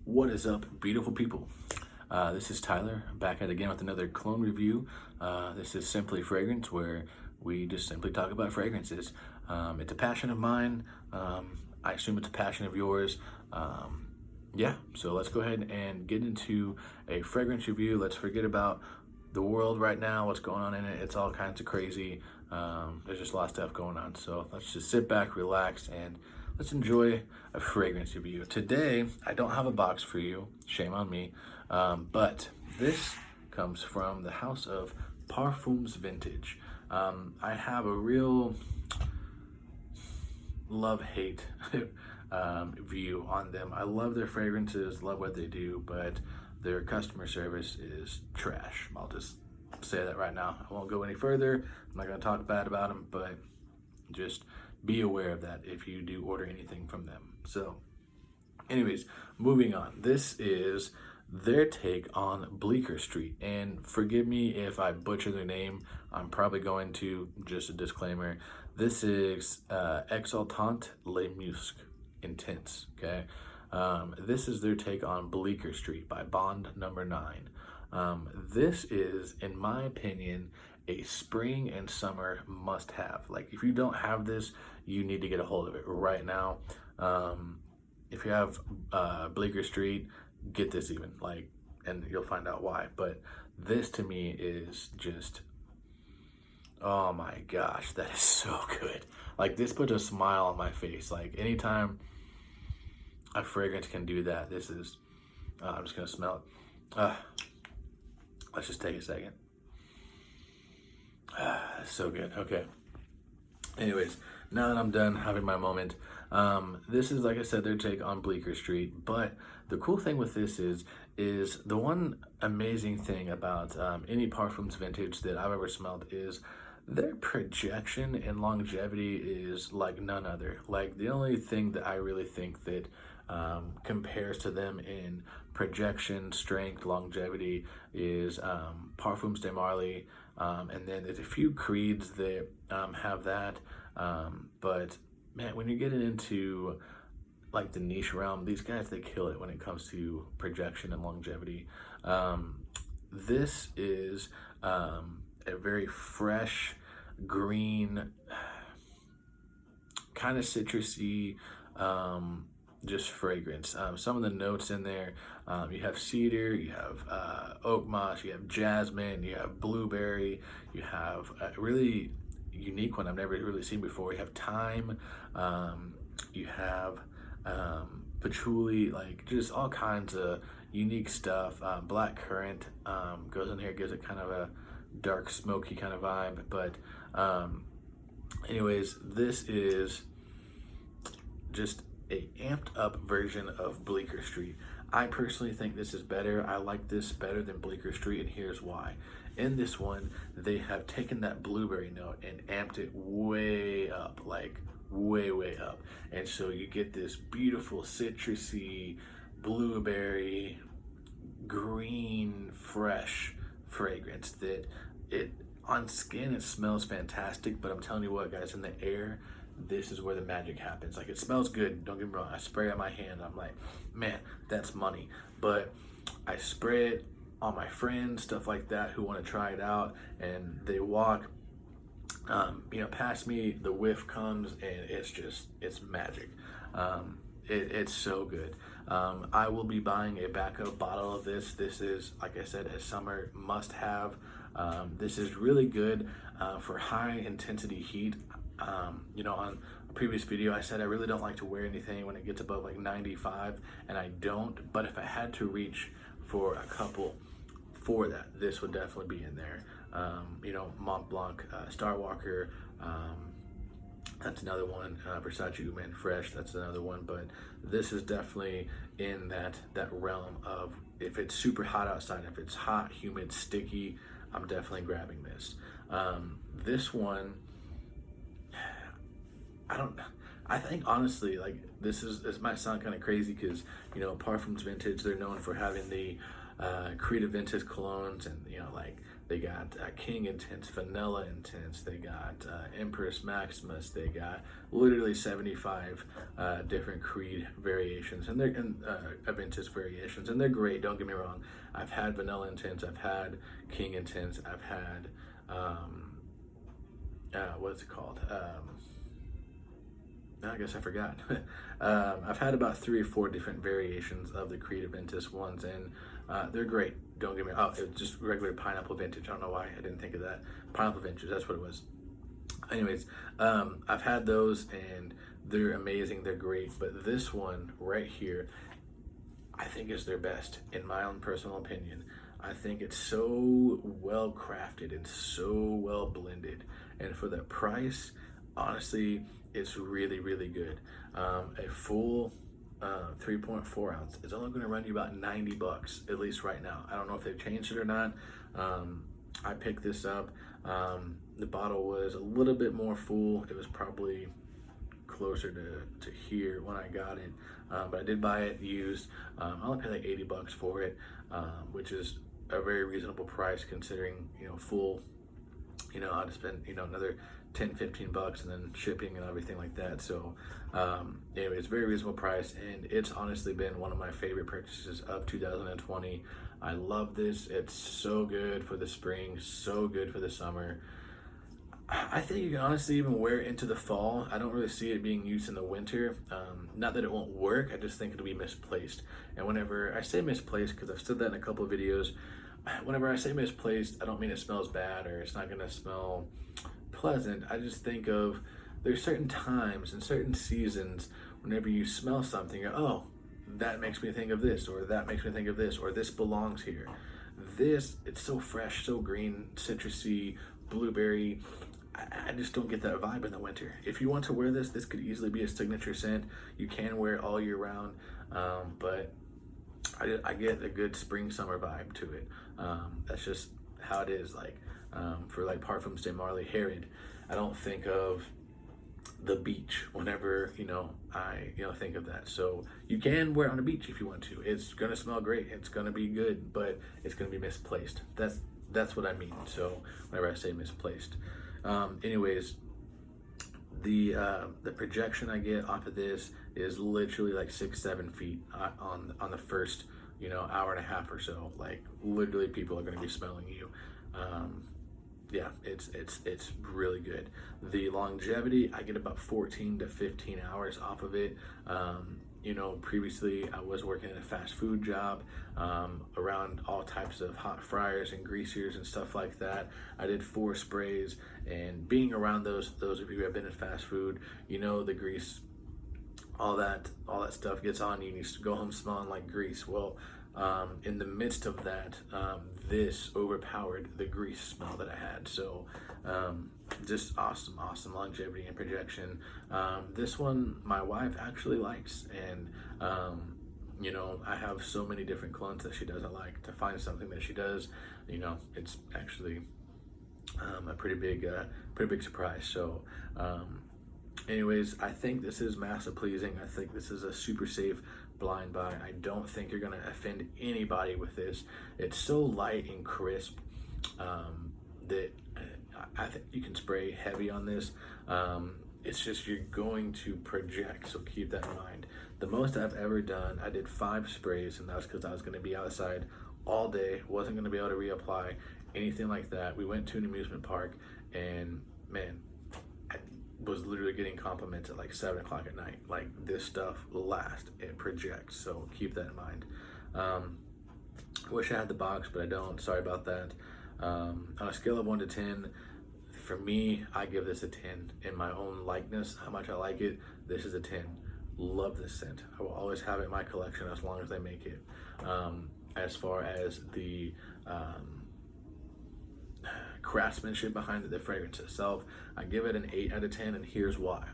What is up, beautiful people? This is Tyler, back at again with another cologne review. This is Simply Fragrance, where we just simply talk about fragrances. It's a passion of mine. I assume it's a passion of yours. Yeah, so let's go ahead and get into a fragrance review. Let's forget about the world right now, what's going on in it. It's all kinds of crazy. There's just a lot of stuff going on. So let's just sit back, relax, and let's enjoy a fragrance review. Today, I don't have a box for you. Shame on me. But this comes from the house of Parfums Vintage. I have a real love-hate view on them. I love their fragrances, love what they do, but their customer service is trash. I'll just say that right now. I won't go any further. I'm not going to talk bad about them, but just be aware of that if you do order anything from them. So anyways, moving on. This is their take on Bleecker Street, and forgive me if I butcher their name. I'm probably going to. Just a disclaimer, this is Exaltant Le Musc Intense. Okay, this is their take on Bleecker Street by Bond Number 9. This is, in my opinion, a spring and summer must-have. Like, if you don't have this, you need to get a hold of it right now. If you have Bleecker Street, get this even, like, and you'll find out why. But this to me is just, oh my gosh, that is so good. Like, this puts a smile on my face. Like, anytime a fragrance can do that, this is, I'm just gonna smell it. Let's just take a second. That's so good. Okay. Anyways, now that I'm done having my moment, this is, like I said, their take on Bleecker Street. But the cool thing with this is the one amazing thing about any Parfums Vintage that I've ever smelled is their projection and longevity is like none other. Like, the only thing that I really think that compares to them in projection, strength, longevity is Parfums de Marly, and then there's a few creeds that have that, but man, when you're getting into like the niche realm, these guys, they kill it when it comes to projection and longevity. This is a very fresh green, kind of citrusy, just fragrance. Some of the notes in there, you have cedar, you have oak moss, you have jasmine, you have blueberry, you have a really unique one I've never really seen before. You have thyme, you have patchouli, like just all kinds of unique stuff. Black currant goes in here, gives it kind of a dark smoky kind of vibe. But anyways, this is just a amped up version of Bleecker Street. I personally think this is better. I like this better than Bleecker Street, and here's why. In this one, they have taken that blueberry note and amped it way up, like way up. And so you get this beautiful citrusy, blueberry, green, fresh fragrance that it on skin, it smells fantastic, but I'm telling you what, guys, in the air, this is where the magic happens. Like, it smells good, don't get me wrong. I spray it on my hand, I'm like, man, that's money. But I spray it on my friends, stuff like that, who want to try it out, and they walk past me, the whiff comes, and it's magic. It's so good. I will be buying a backup bottle of this. This is, like I said, a summer must-have. This is really good for high intensity heat. On a previous video, I said I really don't like to wear anything when it gets above like 95, and I don't. But if I had to reach for a couple for that, this would definitely be in there. Mont Blanc, Star Walker, that's another one. Versace Human Fresh, that's another one. But this is definitely in that realm of, if it's super hot outside, if it's hot, humid, sticky, I'm definitely grabbing this. This one, I think honestly, like, this might sound kind of crazy because, Parfums Vintage, they're known for having the creative vintage colognes and, like They got King Intense, Vanilla Intense. They got Empress Maximus. They got literally 75 different Creed variations, and they're Aventus variations, and they're great. Don't get me wrong. I've had Vanilla Intense. I've had King Intense. I've had what's it called? I guess I forgot. I've had about 3 or 4 different variations of the Creed Aventus ones, and they're great. Don't get me wrong. Oh, it was just regular pineapple vintage. I don't know why I didn't think of that. Pineapple vintage, that's what it was. Anyways, I've had those, and they're amazing. They're great. But this one right here, I think is their best, in my own personal opinion. I think it's so well crafted and so well blended. And for the price, honestly, it's really, really good. A full 3.4 ounce is only going to run you about $90, at least right now. I don't know if they've changed it or not. I picked this up. The bottle was a little bit more full. It was probably closer to here when I got it, but I did buy it used. I only paid like $80 for it, which is a very reasonable price considering, full, I'd spend, another 10-15 bucks and then shipping and everything like that. So anyway, it's a very reasonable price, and it's honestly been one of my favorite purchases of 2020. I love this. It's so good for the spring, so good for the summer. I think you can honestly even wear it into the fall. I don't really see it being used in the winter. Not that it won't work, I just think it'll be misplaced. And whenever I say misplaced, because I've said that in a couple of videos, whenever I say misplaced, I don't mean it smells bad or it's not gonna smell pleasant. I just think of, there's certain times and certain seasons whenever you smell something, oh, that makes me think of this, or that makes me think of this, or this belongs here. This, it's so fresh, so green, citrusy, blueberry. I just don't get that vibe in the winter. If you want to wear this could easily be a signature scent. You can wear it all year round, but I get a good spring summer vibe to it. That's just how it is. Like for like Parfums de Marly Herod, I don't think of the beach whenever I think of that. So you can wear it on a beach if you want to. It's gonna smell great. It's gonna be good, but it's gonna be misplaced. That's what I mean. So whenever I say misplaced. Anyways, the projection I get off of this is literally like 6-7 feet on the first hour and a half or so. Like literally people are going to be smelling you. Yeah, it's really good. The longevity, I get about 14 to 15 hours off of it. Previously I was working at a fast food job around all types of hot fryers and greasers and stuff like that. I did 4 sprays, and being around those of you who have been in fast food, the grease, all that stuff gets on you and you go home smelling like grease. Well, in the midst of that, this overpowered the grease smell that I had. So just awesome longevity and projection. This one my wife actually likes, and I have so many different clones that she doesn't like. To find something that she does, it's actually a pretty big surprise. So anyways, I think this is massa pleasing. I think this is a super safe blind buy. I don't think you're gonna offend anybody with this. It's so light and crisp that I think you can spray heavy on this. It's just you're going to project, so keep that in mind. The most I've ever done, I did 5 sprays, and that was because I was going to be outside all day, wasn't going to be able to reapply anything like that. We went to an amusement park, and man, I was literally getting compliments at like 7 o'clock at night. Like, this stuff lasts, it projects, so keep that in mind. I wish I had the box, but I don't. Sorry about that. On a scale of 1 to 10, for me, I give this a 10 in my own likeness, how much I like it. This is a 10. Love this scent. I will always have it in my collection as long as they make it. As far as the craftsmanship behind it, the fragrance itself, I give it an 8 out of 10, and here's why.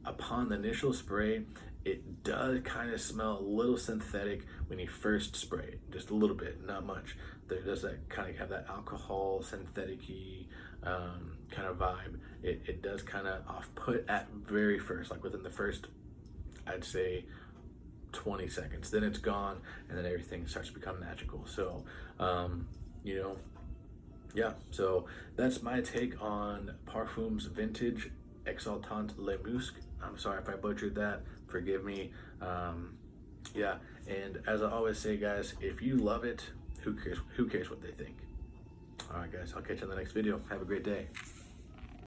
Upon the initial spray, it does kind of smell a little synthetic when you first spray it, just a little bit, not much. There does that kind of have that alcohol, synthetic-y kind of vibe. It does kind of off-put at very first, like within the first, I'd say, 20 seconds. Then it's gone, and then everything starts to become magical. So, Yeah, so that's my take on Parfums Vintage Exaltant Le Musc. I'm sorry if I butchered that. Forgive me. Yeah, and as I always say, guys, if you love it, who cares? Who cares what they think? All right, guys, I'll catch you in the next video. Have a great day.